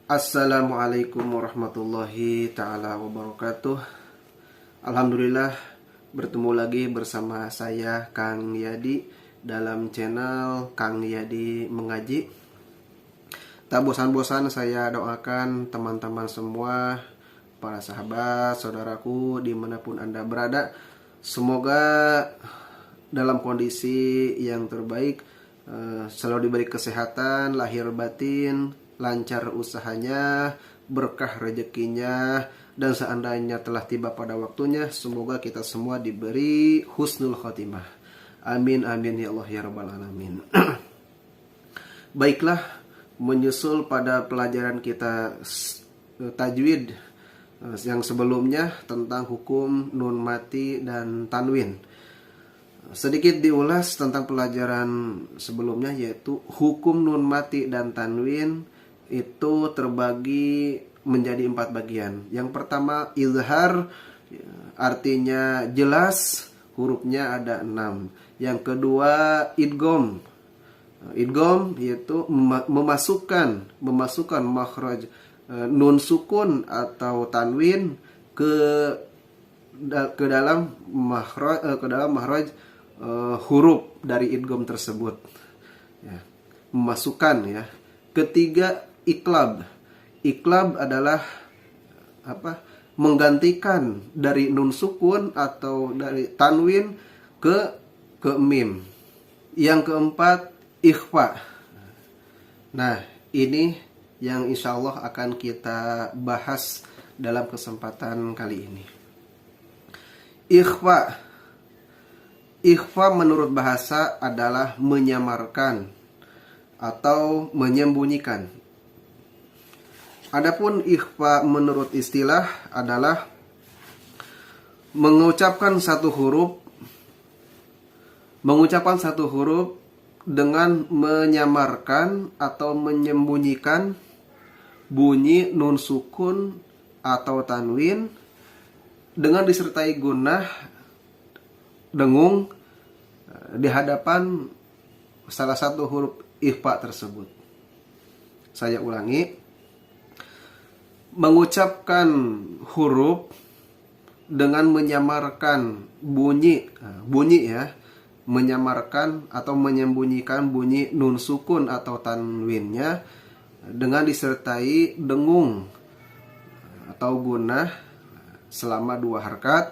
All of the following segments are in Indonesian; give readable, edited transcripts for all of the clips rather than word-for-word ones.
Assalamualaikum warahmatullahi ta'ala wabarakatuh. Alhamdulillah bertemu lagi bersama saya Kang Yadi dalam channel Kang Yadi Mengaji. Tak bosan-bosan saya doakan teman-teman semua, para sahabat, saudaraku dimanapun Anda berada, semoga dalam kondisi yang terbaik, selalu diberi kesehatan lahir batin, lancar usahanya, berkah rezekinya, dan seandainya telah tiba pada waktunya, semoga kita semua diberi husnul khotimah. Amin amin ya Allah ya rabbal alamin. Baiklah, menyusul pada pelajaran kita tajwid yang sebelumnya tentang hukum nun mati dan tanwin. Sedikit diulas tentang pelajaran sebelumnya, yaitu hukum nun mati dan tanwin itu terbagi menjadi 4 bagian. Yang pertama izhar, artinya jelas, hurufnya ada 6. Yang kedua idgham. Idgham yaitu memasukkan makhraj nun sukun atau tanwin ke dalam makhraj huruf dari idgham tersebut. Ya, memasukkan ya. Ketiga iqlab. Iqlab adalah menggantikan dari nun sukun atau dari tanwin ke mim. Yang keempat ikhfa. Nah, ini yang insya Allah akan kita bahas dalam kesempatan kali ini. Ikhfa. Ikhfa menurut bahasa adalah menyamarkan atau menyembunyikan. Adapun ikhfa menurut istilah adalah mengucapkan satu huruf dengan menyamarkan atau menyembunyikan bunyi nun sukun atau tanwin dengan disertai gunnah dengung di hadapan salah satu huruf ikhfa tersebut. Saya ulangi. Mengucapkan huruf dengan menyamarkan bunyi ya, menyamarkan atau menyembunyikan bunyi nun sukun atau tanwinnya dengan disertai dengung atau gunnah selama 2 harakat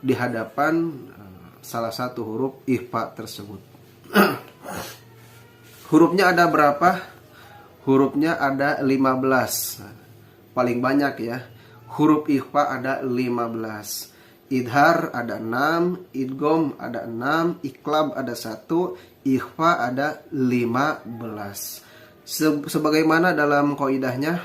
di hadapan salah satu huruf ikhfa tersebut. Hurufnya ada berapa? Hurufnya ada 15. Paling banyak ya. Huruf ikhfa ada 15. Idhar ada 6, idgham ada 6, iqlab ada 1, ikhfa ada 15. Sebagaimana dalam qaidahnya,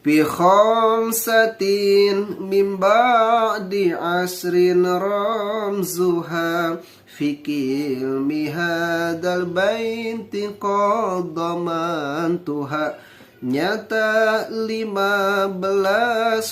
fi khamsatin min ba'di asrin ramzuha fi kilmi hadal baiti qaddamantuha. Nyata 15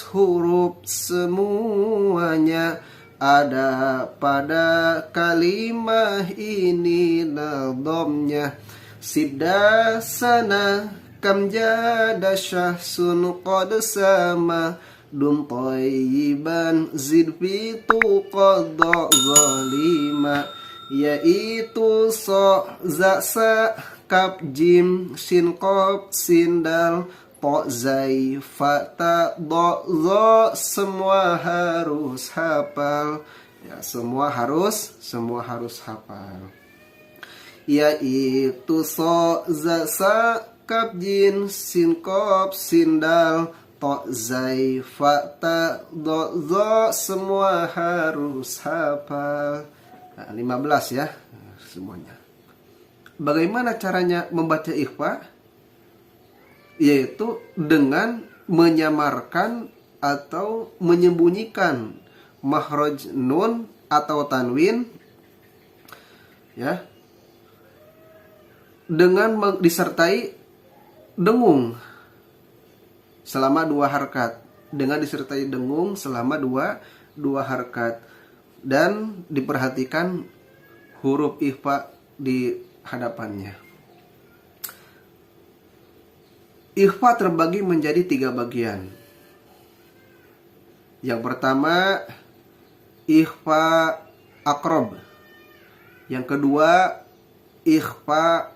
huruf semuanya ada pada kalimah ini nadhamnya. Sibda sana kam jada syahsun qad sama dum tayyiban zid fitu qadda zalima, yaitu so za sa kap jim sin qaf sin dal to zai fa ta do zo, semua harus hafal ya, semua harus hafal, yaitu so za sa kap jim sin qaf sin dal to zai fa ta do zo, semua harus hafal. Nah, 15 ya semuanya. Bagaimana caranya membaca ikhfa? Yaitu dengan menyamarkan atau menyembunyikan makhraj nun atau tanwin ya, dengan disertai dengung selama 2 harakat, dengan disertai dengung selama 2 harakat, dan diperhatikan huruf ikhfa di hadapannya. Ikhfa terbagi menjadi 3 bagian. Yang pertama, ikhfa akrob. Yang kedua, ikhfa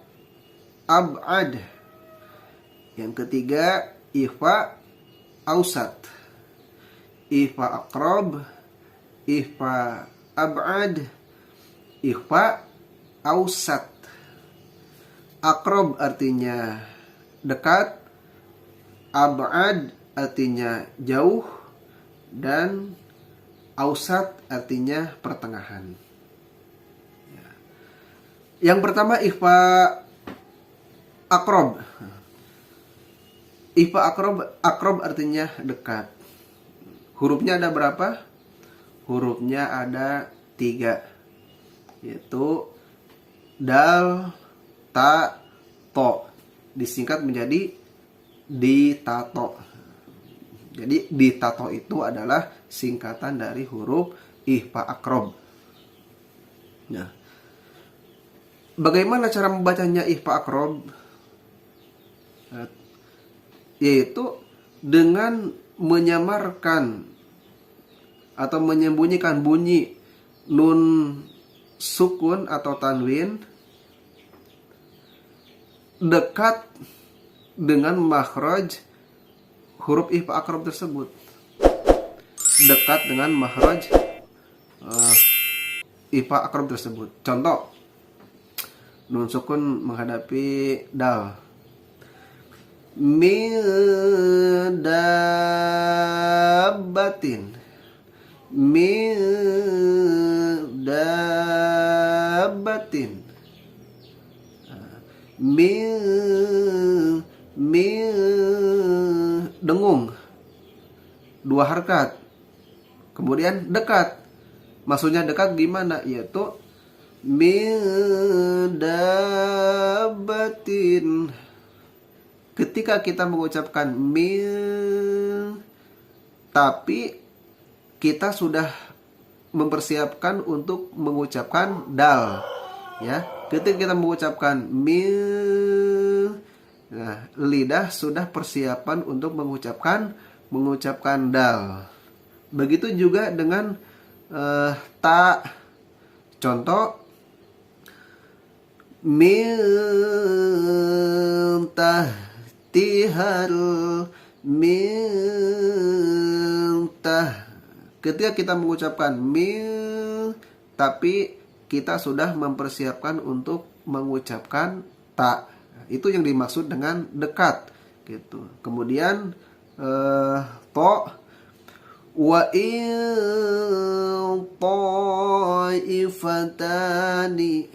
ab'ad. Yang ketiga, ikhfa ausat. Ikhfa akrob, ikhfa ab'ad, ikhfa ausat. Akrob artinya dekat, ab'ad artinya jauh, dan ausat artinya pertengahan. Yang pertama, ikhfa akrob. Ikhfa akrob artinya dekat. Hurufnya ada berapa? Hurufnya ada 3, yaitu dal, ta, to. Disingkat menjadi ditato. Jadi ditato itu adalah singkatan dari huruf ikhfa akrob. Nah, bagaimana cara membacanya ikhfa akrob? Yaitu dengan menyamarkan atau menyembunyikan bunyi nun sukun atau tanwin dekat dengan makhraj huruf ikhfa akrob tersebut. Dekat dengan makhraj ikhfa akrob tersebut. Contoh, nun sukun menghadapi dal. Min dabbatin. Min dabbatin. Min dengung, 2 harkat. Kemudian dekat. Maksudnya dekat gimana? Yaitu min dabbatin. Ketika kita mengucapkan min, tapi kita sudah mempersiapkan untuk mengucapkan dal, ya. Ketika kita mengucapkan min, nah, lidah sudah persiapan untuk mengucapkan dal. Begitu juga dengan ta. Contoh, min tahtihal mintah. Ketika kita mengucapkan min, tapi kita sudah mempersiapkan untuk mengucapkan ta. Itu yang dimaksud dengan dekat, gitu. Kemudian to, wa in ta'ifatani,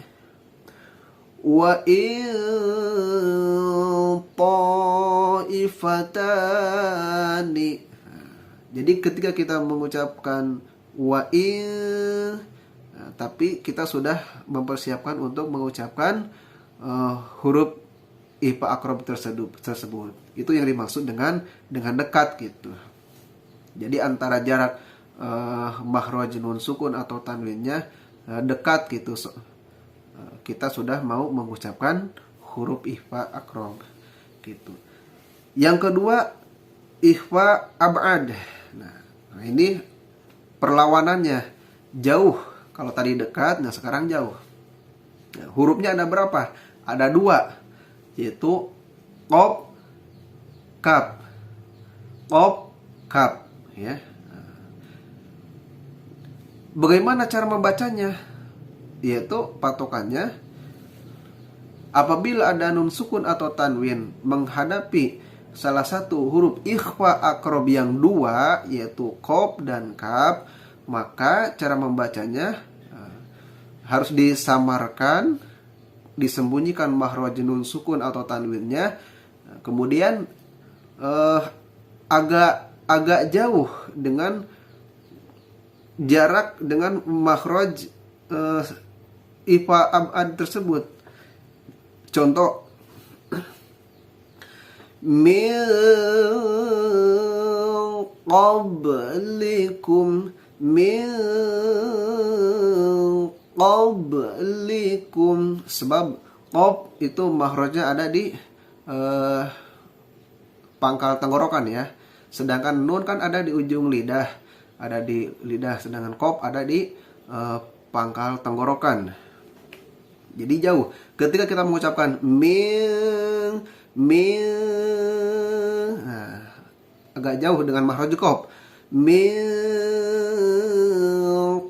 wa in ta'ifatani. Jadi ketika kita mengucapkan wa in, tapi kita sudah mempersiapkan untuk mengucapkan huruf ikhfa akrob tersebut. Itu yang dimaksud dengan dekat, gitu. Jadi antara jarak makhraj nun sukun atau tanwinnya dekat, gitu. Kita sudah mau mengucapkan huruf ikhfa akrob, gitu. Yang kedua, ikhfa ab'ad. Nah, ini perlawanannya, jauh. Kalau tadi dekat, nah sekarang jauh. Nah, hurufnya ada berapa? Ada 2, yaitu qaf, kaf. Qaf, kaf, ya. Bagaimana cara membacanya? Yaitu patokannya, apabila ada nun sukun atau tanwin menghadapi salah satu huruf ikhfa akrob yang 2, yaitu qaf dan kaf, maka cara membacanya harus disamarkan, disembunyikan makhraj nun sukun atau tanwinnya, kemudian agak jauh dengan jarak dengan makhraj ikhfa ab'ad tersebut. Contoh, min qablikum, min qablikum. Sebab qaf itu makhrajnya ada di pangkal tenggorokan ya. Sedangkan nun kan ada di ujung lidah, sedangkan qaf ada di pangkal tenggorokan. Jadi jauh. Ketika kita mengucapkan min, agak jauh dengan makhraj qaf. Min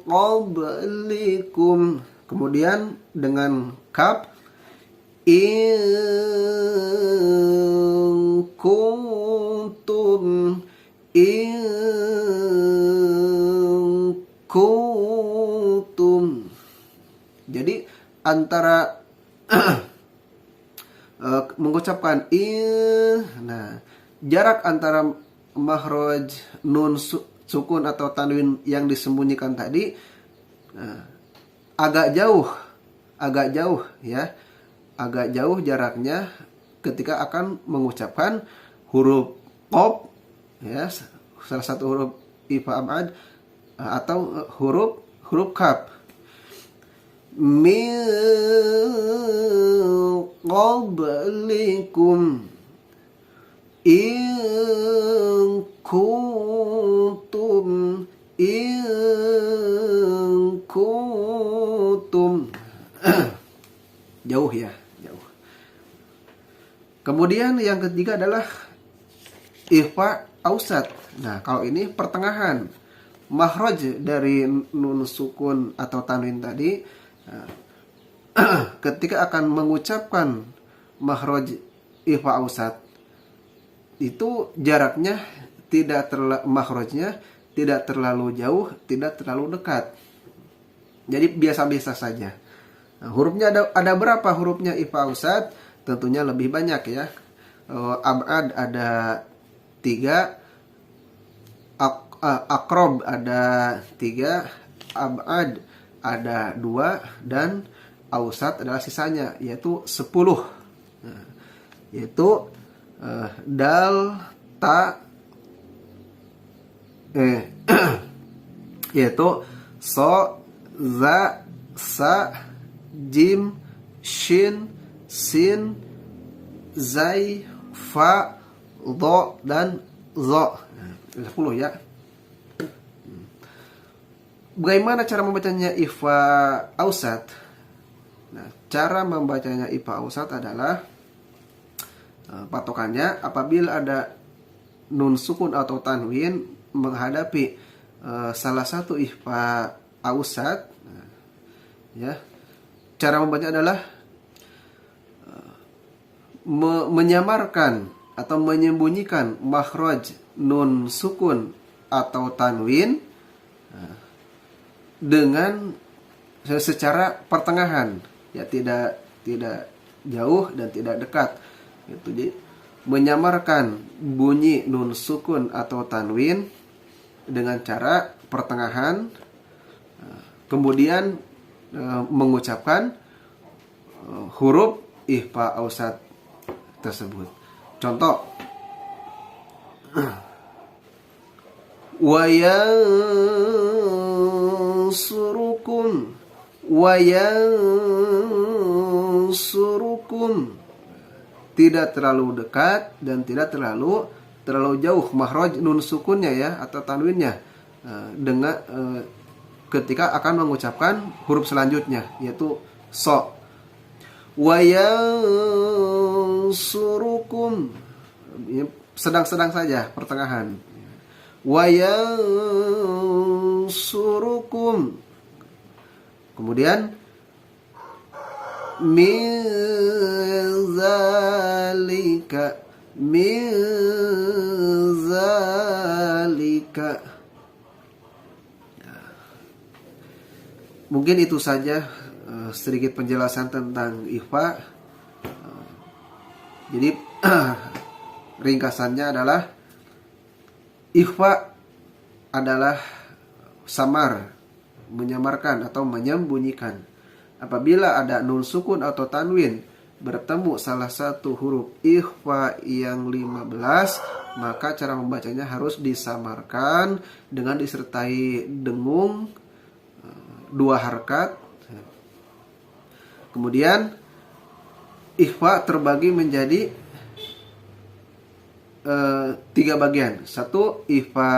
qablikum. Kemudian dengan kaf in kuntum Jadi antara mengucapkan nah, jarak antara makhraj nun sukun atau tanwin yang disembunyikan tadi agak jauh ya. Agak jauh jaraknya ketika akan mengucapkan huruf qaf ya, salah satu huruf ifa abad atau huruf kaf. Min qablikum in kuntum jauh ya, jauh. Kemudian yang ketiga adalah ikhfa ausat. Nah, kalau ini pertengahan makhraj dari nun sukun atau tanwin tadi, ketika akan mengucapkan makhraj ikhfa ausat itu jaraknya makhrajnya tidak terlalu jauh, tidak terlalu dekat. Jadi biasa-biasa saja. Nah, hurufnya ada berapa hurufnya ikhfa ausat? Tentunya lebih banyak ya. Ab'ad ada 3, akrob ada 3, ab'ad ada 2, dan ausat adalah sisanya, yaitu 10. Nah, yaitu dal, ta, yaitu so, za, sa, jim, shin, sin, zai, fa, dho, dan zo. 10 ya. Bagaimana cara membacanya ikhfa ausat? Nah, cara membacanya ikhfa ausat adalah patokannya apabila ada nun sukun atau tanwin menghadapi salah satu ikhfa ausat, ya. Cara membacanya adalah menyamarkan atau menyembunyikan makhraj nun sukun atau tanwin dengan secara pertengahan, ya, tidak jauh dan tidak dekat. Itu jadi menyamarkan bunyi nun sukun atau tanwin dengan cara pertengahan, kemudian mengucapkan huruf ikhfa ausat tersebut. Contoh, wa yansurukum, tidak terlalu dekat dan tidak terlalu jauh makhraj nun sukunnya ya atau tanwinnya dengan ketika akan mengucapkan huruf selanjutnya, yaitu so. Wa yansurukum, sedang-sedang saja pertengahan. Wa yansurukum, kemudian min zalika. Mungkin itu saja sedikit penjelasan tentang ikhfa. Jadi ringkasannya adalah ikhfa adalah samar, menyamarkan atau menyembunyikan. Apabila ada nun sukun atau tanwin bertemu salah satu huruf ikhfa yang 15, maka cara membacanya harus disamarkan dengan disertai dengung 2 harkat. Kemudian ikhfa terbagi menjadi 3 bagian. 1 ifa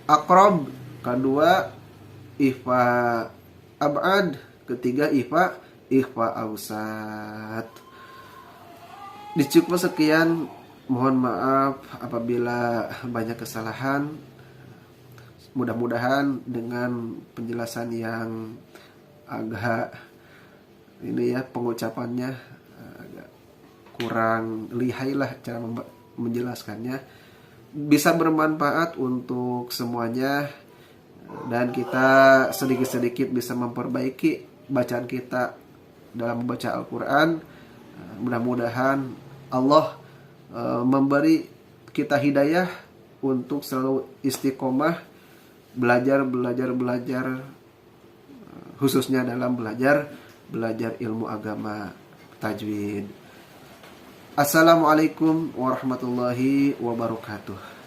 aqrab, kedua ifa ab'ad, ketiga ifa ausat. Dicukup sekian, mohon maaf apabila banyak kesalahan. Mudah-mudahan dengan penjelasan yang agak ini ya, pengucapannya agak kurang lihai lah cara menjelaskannya, bisa bermanfaat untuk semuanya, dan kita sedikit-sedikit bisa memperbaiki bacaan kita dalam membaca Al-Quran. Mudah-mudahan Allah memberi kita hidayah untuk selalu istiqomah belajar, khususnya dalam belajar ilmu agama tajwid. Assalamualaikum warahmatullahi wabarakatuh.